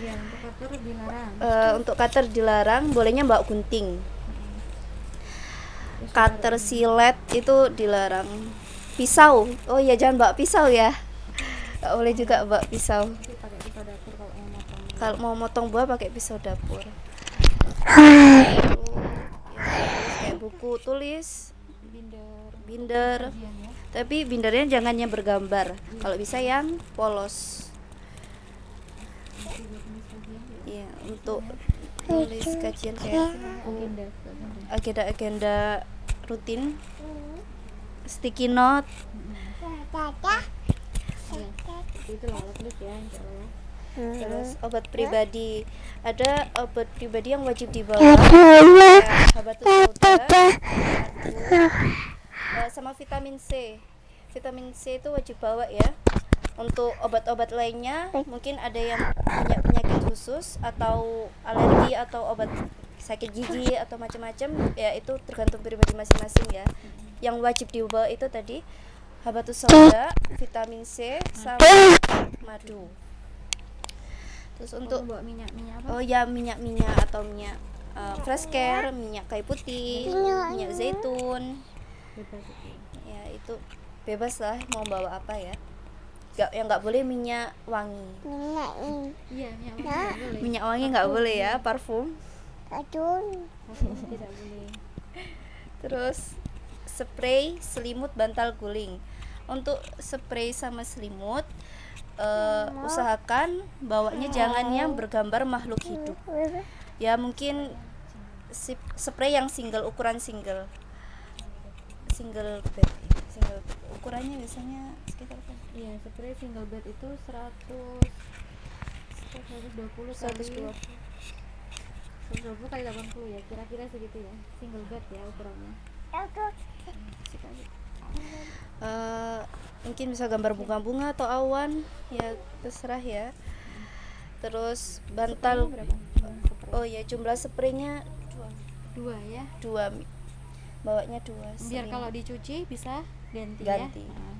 Iya, untuk cutter dilarang. Untuk cutter dilarang, bolehnya bawa gunting. Cutter silet itu dilarang. Pisau, oh iya jangan bawa pisau ya. Nggak boleh juga bawa pisau. Nanti pakai pisau dapur kalau mau motong. Kalau mau motong buah pakai pisau dapur. Kayak buku tulis, binder. Ujian ya. Tapi bindernya jangan yang bergambar. Kalau bisa yang polos. Iya, untuk tulis kajian kayak agenda rutin, sticky note. Itu lah alat tulis ya, insya Allah. Terus obat pribadi, ada obat pribadi yang wajib dibawa kayak habatus sauda, sama vitamin C itu wajib bawa ya. Untuk obat-obat lainnya mungkin ada yang punya penyakit khusus atau alergi atau obat sakit gigi atau macam-macam ya, itu tergantung pribadi masing-masing ya. Yang wajib dibawa itu tadi habatus sauda, vitamin C, sama madu. Terus untuk bawa minyak apa? oh ya minyak atau minyak fresh care, minyak kayu putih, minyak zaitun. Bebas itu. Ya itu bebas lah mau bawa apa ya. Nggak boleh minyak wangi. Iya, minyak wangi nggak boleh. Minyak wangi nggak boleh ya, parfum. Tidak boleh. Terus spray, selimut, bantal guling. Untuk spray sama selimut usahakan bawanya jangan yang bergambar makhluk hidup. Ya mungkin spray yang ukuran single bed. Ukurannya biasanya sekitar apa? Iya, spray single bed itu 120 kali 80 ya, kira-kira segitu ya, single bed ya ukurannya. Mungkin bisa gambar bunga-bunga atau awan ya, terserah ya. Terus bantal Berapa? oh ya jumlah spraynya 2 ya, 2, bawanya 2 biar kalau dicuci bisa ganti. Ganti. Ya. Nah,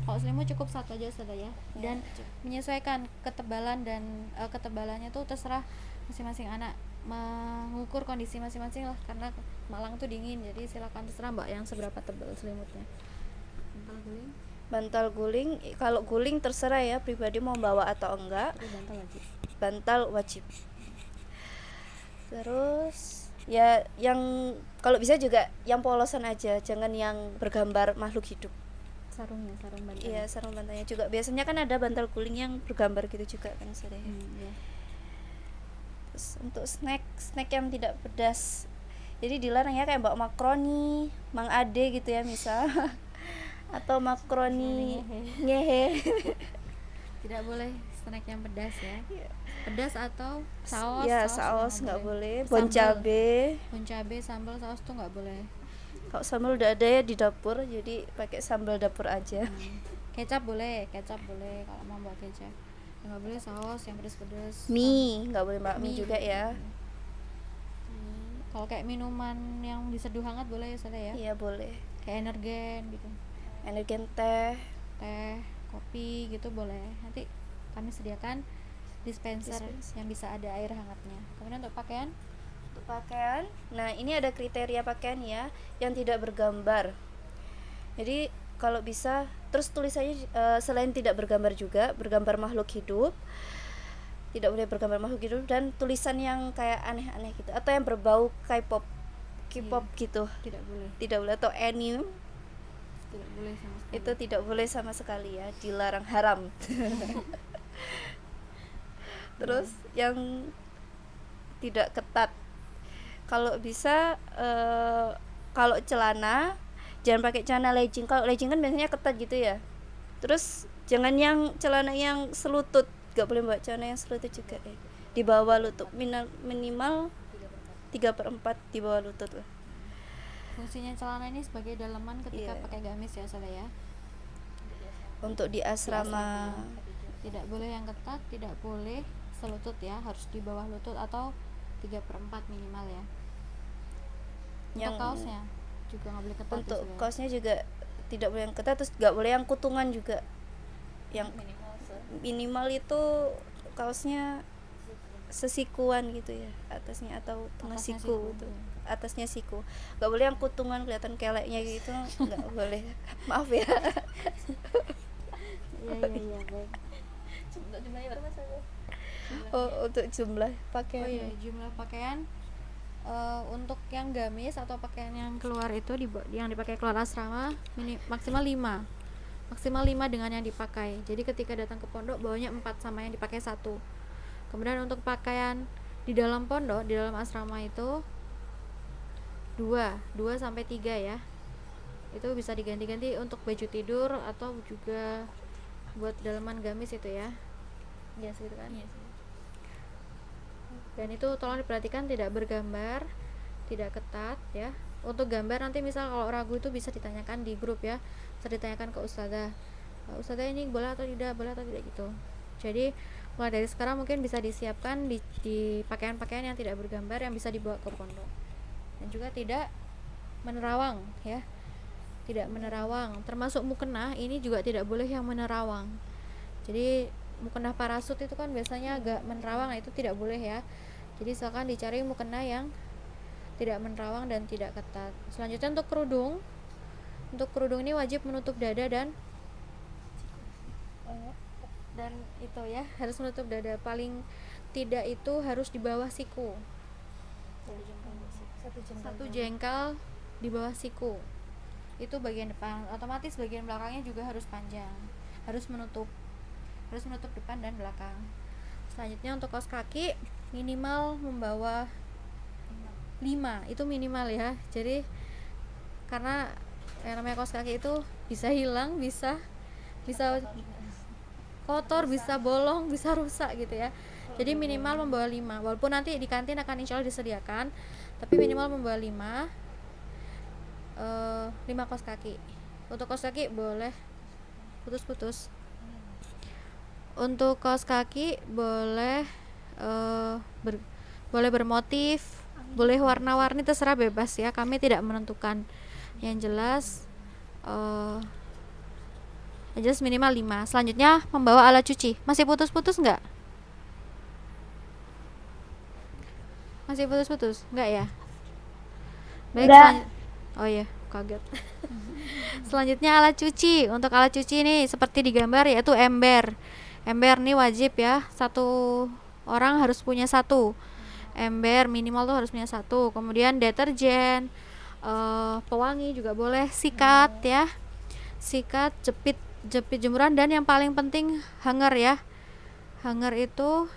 kalau selimut cukup 1 aja sudah ya. Dan menyesuaikan ketebalan dan ketebalannya tuh terserah masing-masing anak. mengukur kondisi masing-masing lah, karena Malang tuh dingin, jadi silakan terserah mbak yang seberapa tebal selimutnya. Bantal guling, Bantal guling, kalau guling terserah ya pribadi mau bawa atau enggak. tapi bantal wajib. Bantal wajib. Terus ya yang kalau bisa juga yang polosan aja, jangan yang bergambar makhluk hidup. Sarung bantal. Iya, sarung bantalnya juga. Biasanya kan ada bantal guling yang bergambar gitu juga kan saya. Iya. Terus untuk snack yang tidak pedas, jadi dilarang ya, kayak bawa makroni, mang ade gitu ya misal atau makroni ngehe. Tidak boleh snack yang pedas ya. Pedas atau saus. Ya juga saus nggak boleh, bon Sambal. cabe. Bon cabe, sambal, saus tuh nggak boleh. Kalau sambal udah ada ya di dapur, jadi pakai sambal dapur aja. Kecap boleh kalau mau buat kecap. Nggak boleh saus yang pedas-pedas. Mie nggak boleh mbak, mie Mie. juga ya. Kalau kayak minuman yang diseduh hangat boleh ya Sada ya. Iya boleh. Kayak energen gitu. Energen teh. Teh, kopi gitu boleh. Nanti kami sediakan dispenser yang bisa ada air hangatnya. Kemudian untuk pakaian, Untuk pakaian, nah ini ada kriteria pakaian ya, yang tidak bergambar. Jadi kalau bisa, terus tulisannya selain tidak bergambar juga bergambar makhluk hidup, tidak boleh bergambar makhluk hidup, dan tulisan yang kayak aneh-aneh gitu, atau yang berbau K-pop gitu, tidak boleh. tidak boleh, atau anime Tidak boleh sama sekali. itu tidak boleh sama sekali ya, dilarang, haram. Terus yang tidak ketat, kalau bisa kalau celana jangan pakai celana legging. Kalau legging kan biasanya ketat gitu ya. Terus jangan yang celana yang selutut, gak boleh bawa celana yang selutut juga di bawah lutut, minimal 3/4 di bawah lutut lah. Fungsinya celana ini sebagai daleman ketika Iya. pakai gamis ya Sada ya. Untuk di asrama Tidak boleh yang ketat, tidak boleh selutut ya, harus di bawah lutut atau 3/4 minimal ya. yang Untuk kaosnya juga nggak boleh ketat untuk ya, Sada. kaosnya juga tidak boleh yang ketat, terus gak boleh yang kutungan juga. Yang minimal itu kaosnya sesikuan gitu ya, atasnya atau tengah Atasnya siku siku, itu. ya. Atasnya siku. Gak boleh yang kutungan kelihatan keleknya gitu, nggak boleh. Maaf ya. Iya baik. Oh, untuk jumlah pakaian. Oh iya, jumlah pakaian untuk yang gamis atau pakaian yang keluar itu yang dipakai keluar asrama maksimal 5. Maksimal 5 dengan yang dipakai. Jadi ketika datang ke pondok bawanya 4 sama yang dipakai 1. Kemudian untuk pakaian di dalam pondok, di dalam asrama itu 2 sampai 3 ya. Itu bisa diganti-ganti untuk baju tidur atau juga buat dalaman gamis itu ya. Ya segitu kan. Dan itu tolong diperhatikan tidak bergambar, tidak ketat ya. Untuk gambar nanti misal kalau ragu itu bisa ditanyakan di grup ya, bisa ditanyakan ke ustazah, ustazah ini boleh atau tidak gitu. Jadi mulai dari sekarang mungkin bisa disiapkan di pakaian-pakaian yang tidak bergambar yang bisa dibawa ke pondok. Dan juga tidak menerawang ya, tidak menerawang, termasuk mukena ini juga tidak boleh yang menerawang. Jadi mukena parasut itu kan biasanya agak menerawang, itu tidak boleh ya. Jadi silakan dicari mukena yang tidak menerawang dan tidak ketat. Selanjutnya untuk kerudung ini wajib menutup dada dan itu ya, harus menutup dada, paling tidak itu harus di bawah siku, 1 jengkal di bawah siku. Itu bagian depan, otomatis bagian belakangnya juga harus panjang, harus menutup depan dan belakang. Selanjutnya untuk kaos kaki minimal membawa 5, itu minimal ya. Jadi karena yang namanya kaos kaki itu bisa hilang, bisa kotor, bisa bolong, bisa rusak gitu ya. Jadi minimal membawa 5, walaupun nanti di kantin akan insya Allah disediakan, tapi minimal membawa 5 kaos kaki. Untuk kaos kaki boleh putus-putus. Untuk kaos kaki boleh boleh bermotif, boleh warna-warni, terserah, bebas ya, kami tidak menentukan. Yang jelas minimal 5. Selanjutnya membawa alat cuci. Masih putus-putus enggak? Masih putus-putus? Enggak ya? Baik, Udah. oh ya, kaget. Selanjutnya alat cuci. Untuk alat cuci ini seperti digambar yaitu ember. Ember nih wajib ya, satu orang harus punya satu. Ember minimal tuh harus punya satu. Kemudian deterjen, pewangi juga boleh, sikat ya. Sikat, jepit jemuran, dan yang paling penting hanger ya. Hanger itu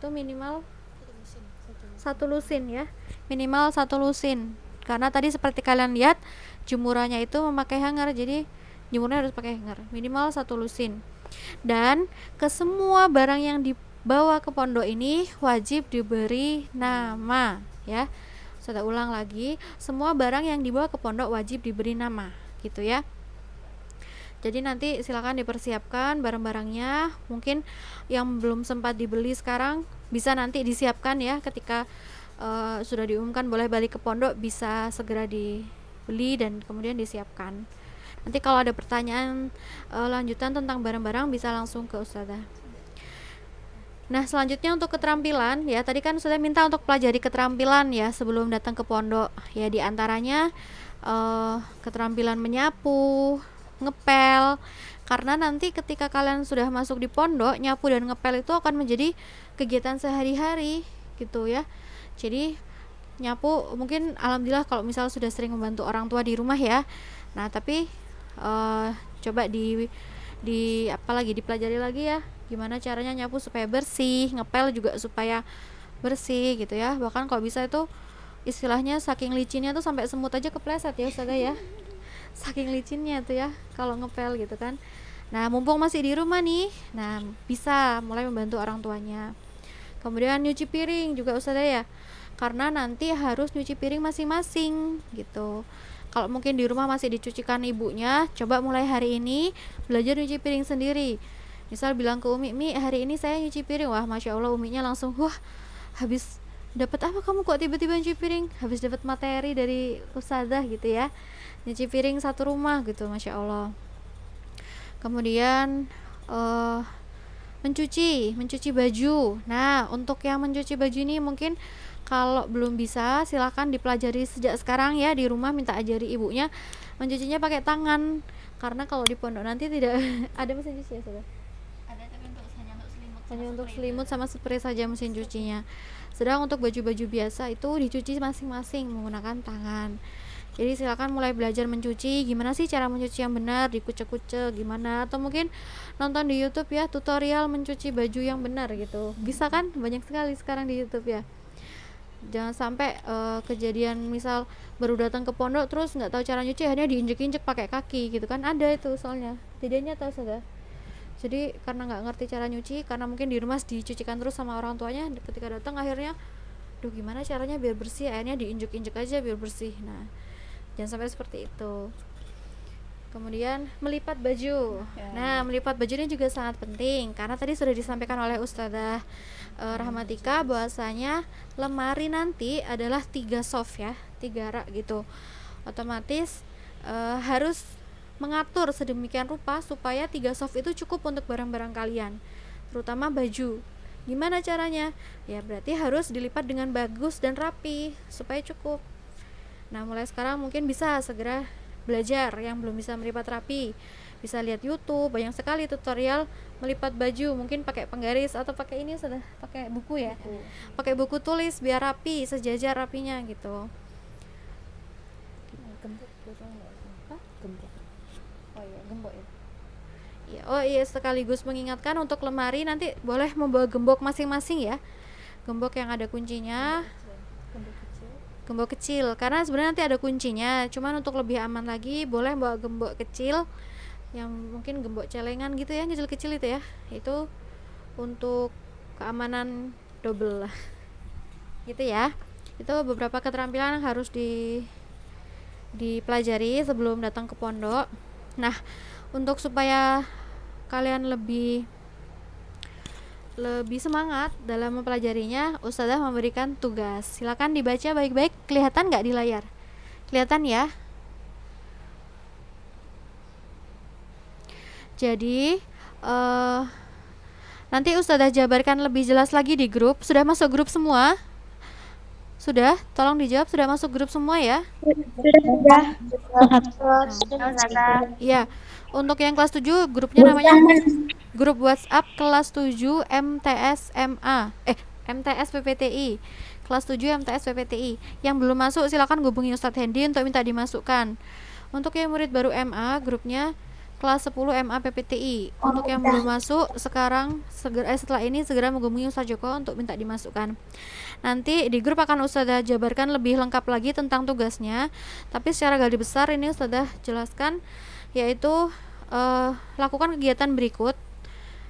minimal satu lusin ya, minimal satu lusin, karena tadi seperti kalian lihat jemurannya itu memakai hanger, jadi jemurnya harus pakai hanger minimal satu lusin. Dan ke semua barang yang dibawa ke pondok ini wajib diberi nama ya. Saya ulang lagi, semua barang yang dibawa ke pondok wajib diberi nama gitu ya. Jadi nanti silakan dipersiapkan barang-barangnya, mungkin yang belum sempat dibeli sekarang bisa nanti disiapkan ya, ketika sudah diumumkan boleh balik ke pondok bisa segera dibeli dan kemudian disiapkan. Nanti kalau ada pertanyaan lanjutan tentang barang-barang bisa langsung ke Ustazah. Nah, selanjutnya untuk keterampilan ya, tadi kan sudah minta untuk pelajari keterampilan ya sebelum datang ke pondok ya, diantaranya keterampilan menyapu, ngepel, karena nanti ketika kalian sudah masuk di pondok, nyapu dan ngepel itu akan menjadi kegiatan sehari-hari gitu ya. Jadi nyapu mungkin alhamdulillah kalau misal sudah sering membantu orang tua di rumah ya. Nah, tapi coba dipelajari lagi ya, gimana caranya nyapu supaya bersih, ngepel juga supaya bersih gitu ya. Bahkan kalau bisa itu istilahnya saking licinnya tuh sampai semut aja kepleset ya Ustazah ya. Saking licinnya tuh ya kalau ngepel gitu kan. Nah, mumpung masih di rumah nih, nah bisa mulai membantu orang tuanya. Kemudian nyuci piring juga Ustazah ya, karena nanti harus nyuci piring masing-masing gitu. Kalau mungkin di rumah masih dicucikan ibunya, coba mulai hari ini belajar nyuci piring sendiri. Misal bilang ke Umi, "Mi, hari ini saya nyuci piring." Wah, Masya Allah, Uminya langsung, "Wah, habis dapat apa kamu kok tiba-tiba nyuci piring?" Habis dapat materi dari Ustazah gitu ya, nyuci piring satu rumah gitu, Masya Allah. Kemudian mencuci baju. Nah, untuk yang mencuci baju ini mungkin kalau belum bisa silahkan dipelajari sejak sekarang ya, di rumah minta ajari ibunya mencucinya pakai tangan, karena kalau di pondok nanti tidak ada mesin cuci ya Saudara? Ada, tapi Hanya untuk selimut sama spray saja mesin cucinya. Sedang untuk baju-baju biasa itu dicuci masing-masing menggunakan tangan. Jadi silakan mulai belajar mencuci, gimana sih cara mencuci yang benar, dikucek-kucek gimana, atau mungkin nonton di YouTube ya tutorial mencuci baju yang benar gitu. Bisa kan? Banyak sekali sekarang di YouTube ya. Jangan sampai kejadian misal baru datang ke pondok terus nggak tahu cara nyuci, akhirnya diinjek-injek pakai kaki gitu kan, ada itu soalnya. Jadinya tahu Saudara. Jadi karena nggak ngerti cara nyuci, karena mungkin di rumah dicucikan terus sama orang tuanya, ketika datang akhirnya duh gimana caranya biar bersih, akhirnya diinjek-injek aja biar bersih. Nah, jangan sampai seperti itu. Kemudian melipat baju. Nah, melipat baju ini juga sangat penting karena tadi sudah disampaikan oleh Ustazah Rahmatika bahwasanya lemari nanti adalah 3 soft ya, 3 rak gitu. Otomatis harus mengatur sedemikian rupa supaya 3 soft itu cukup untuk barang-barang kalian, terutama baju. Gimana caranya? Ya berarti harus dilipat dengan bagus dan rapi supaya cukup. Nah, mulai sekarang mungkin bisa segera belajar yang belum bisa melipat rapi. Bisa lihat YouTube, banyak sekali tutorial melipat baju, mungkin pakai penggaris atau pakai ini sudah pakai buku ya. Pakai buku tulis biar rapi, sejajar rapinya gitu. Gembok ya. Ya, oh iya, sekaligus mengingatkan untuk lemari nanti boleh membawa gembok masing-masing ya. Gembok yang ada kuncinya. Gembok kecil karena sebenarnya nanti ada kuncinya, cuman untuk lebih aman lagi boleh bawa gembok kecil yang mungkin gembok celengan gitu ya, kecil-kecil itu ya, itu untuk keamanan double lah gitu ya. Itu beberapa keterampilan yang harus dipelajari sebelum datang ke pondok. Nah, untuk supaya kalian lebih semangat dalam mempelajarinya, Ustazah memberikan tugas. Silakan dibaca baik-baik. Kelihatan nggak di layar? Kelihatan ya? Jadi nanti Ustazah jabarkan lebih jelas lagi di grup. Sudah masuk grup semua? Sudah? Tolong dijawab, sudah masuk grup semua ya? Iya. Untuk yang kelas 7 grupnya namanya grup WhatsApp kelas 7 MTS MA. MTS PPTI. Kelas 7 MTS PPTI. Yang belum masuk silakan hubungi Ustadz Hendy untuk minta dimasukkan. Untuk yang murid baru MA, grupnya kelas 10 MA PPTI. Untuk yang belum masuk sekarang setelah ini segera menghubungi Ustadz Joko untuk minta dimasukkan. Nanti di grup akan Ustazah jabarkan lebih lengkap lagi tentang tugasnya. Tapi secara garis besar ini Ustazah jelaskan, yaitu lakukan kegiatan berikut,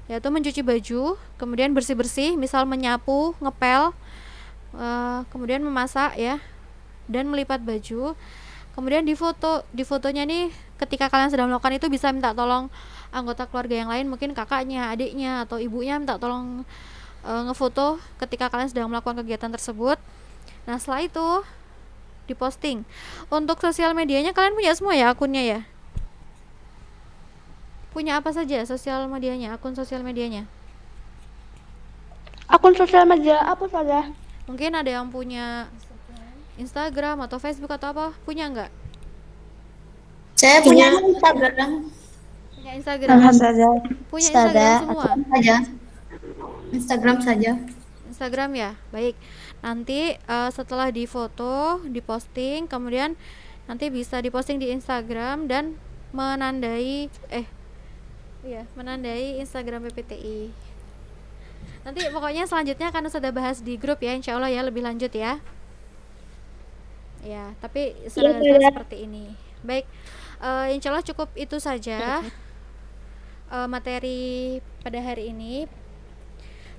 yaitu mencuci baju, kemudian bersih-bersih, misal menyapu, ngepel, kemudian memasak ya, dan melipat baju. Kemudian di fotonya nih ketika kalian sedang melakukan itu bisa minta tolong anggota keluarga yang lain, mungkin kakaknya, adiknya, atau ibunya, minta tolong ngefoto ketika kalian sedang melakukan kegiatan tersebut. Nah setelah itu diposting. Untuk sosial medianya kalian punya semua ya akunnya ya? Punya apa saja sosial medianya, akun sosial medianya? Akun sosial media apa saja? Mungkin ada yang punya Instagram atau Facebook atau apa? Punya nggak? Saya punya Instagram Punya Instagram? Punya Instagram semua? saja. Instagram saja. Instagram ya? Baik. Nanti setelah difoto, diposting, kemudian nanti bisa diposting di Instagram dan menandai Instagram PPTI. Nanti pokoknya selanjutnya akan sudah bahas di grup ya, insya Allah ya, lebih lanjut ya. Ya, tapi secara seperti ini. Baik, insya Allah cukup itu saja materi pada hari ini.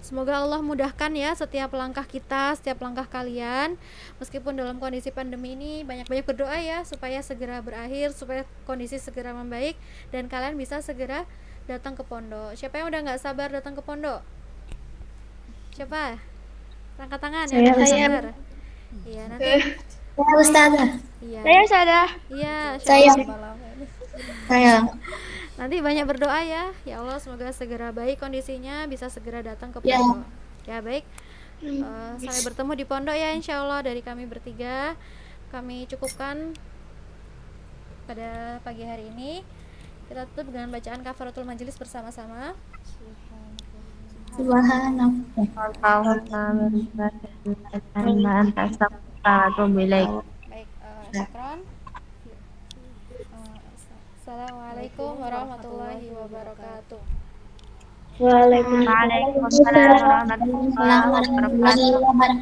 Semoga Allah mudahkan ya setiap langkah kita, setiap langkah kalian. Meskipun dalam kondisi pandemi ini banyak-banyak berdoa ya supaya segera berakhir, supaya kondisi segera membaik dan kalian bisa segera datang ke pondok. Siapa yang udah nggak sabar datang ke pondok? Siapa? Angkat tangan ya, udah sabar. Iya, nanti. Saya Ustazah. Iya. Saya sadar. Iya, Saya. Saya. Nanti banyak berdoa ya. Ya Allah, semoga segera baik kondisinya, bisa segera datang ke Ya. pondok. Ya, baik. Sampai bertemu di pondok ya insya Allah. Dari kami bertiga kami cukupkan pada pagi hari ini. Kita tutup dengan bacaan kafaratul majelis bersama-sama. Subhanallah. Baik, syukron. Assalamualaikum warahmatullahi wabarakatuh. Waalaikumsalam warahmatullahi wabarakatuh. Warahmatullahi wabarakatuh.